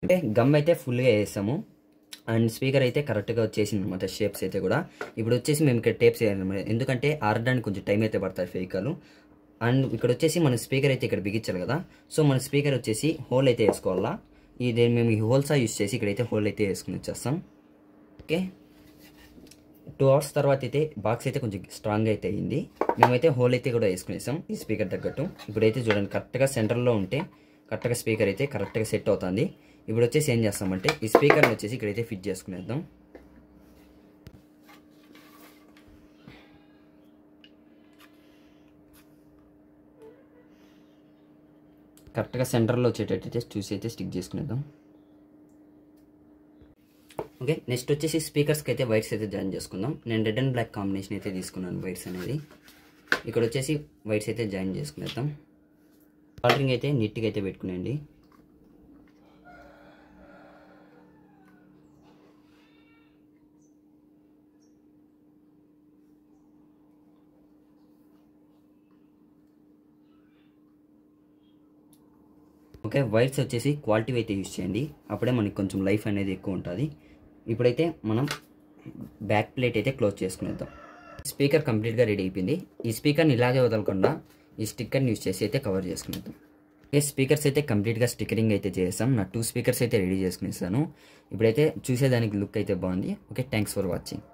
అంటే గమ్ అయితే ఫుల్గా వేసాము అండ్ స్పీకర్ అయితే కరెక్ట్గా వచ్చేసింది అనమాట షేప్స్ అయితే కూడా. ఇప్పుడు వచ్చేసి మేము ఇక్కడ టేప్స్ వేయాలన్నమాట, ఎందుకంటే ఆరడానికి కొంచెం టైం అయితే పడుతుంది ఫేకాలు. అండ్ ఇక్కడ వచ్చేసి మన స్పీకర్ అయితే ఇక్కడ బిగించాలి కదా, సో మన స్పీకర్ వచ్చేసి హోల్ అయితే వేసుకోవాలా. ఇది మేము ఈ హోల్సా యూస్ చేసి ఇక్కడైతే హోల్ అయితే వేసుకుని వచ్చేస్తాం. ఓకే 2 hours తర్వాత అయితే బాక్స్ అయితే కొంచెం స్ట్రాంగ్ అయితే అయ్యింది. మేమైతే హోల్ అయితే కూడా వేసుకునేసాం ఈ స్పీకర్ తగ్గట్టు. ఇప్పుడైతే చూడండి కరెక్ట్గా సెంటర్లో ఉంటే కరెక్ట్గా స్పీకర్ అయితే కరెక్ట్గా సెట్ అవుతుంది. ఇప్పుడు వచ్చేసి ఏం చేస్తామంటే ఈ స్పీకర్ని వచ్చేసి ఇక్కడైతే ఫిట్ చేసుకునేద్దాం. కరెక్ట్గా సెంటర్లో వచ్చేటట్టయితే చూసి అయితే స్టిక్ చేసుకునేద్దాం. ఓకే నెక్స్ట్ వచ్చేసి స్పీకర్స్కి అయితే వైర్స్ అయితే జాయిన్ చేసుకుందాం. నేను రెడ్ అండ్ బ్లాక్ కాంబినేషన్ అయితే తీసుకున్నాను వైర్స్ అనేది. ఇక్కడ వచ్చేసి వైర్స్ అయితే జాయిన్ చేసుకునేద్దాం. కలరింగ్ అయితే నీట్గా అయితే పెట్టుకునేయండి. ఓకే వైర్స్ వచ్చేసి క్వాలిటీ అయితే యూజ్ చేయండి, అప్పుడే మనకి కొంచెం లైఫ్ అనేది ఎక్కువ ఉంటుంది. ఇప్పుడైతే మనం బ్యాక్ ప్లేట్ అయితే క్లోజ్ చేసుకునేద్దాం. స్పీకర్ కంప్లీట్గా రెడీ అయిపోయింది. ఈ స్పీకర్ని ఇలాగే వదలకుండా ఈ స్టిక్కర్ని యూజ్ చేసి అయితే కవర్ చేసుకునేద్దాం. ఓకే స్పీకర్స్ అయితే కంప్లీట్గా స్టిక్కరింగ్ అయితే చేసాం. నా 2 స్పీకర్స్ అయితే రెడీ చేసుకునేసాను. ఇప్పుడైతే చూసేదానికి లుక్ అయితే బాగుంది. Okay thanks for watching.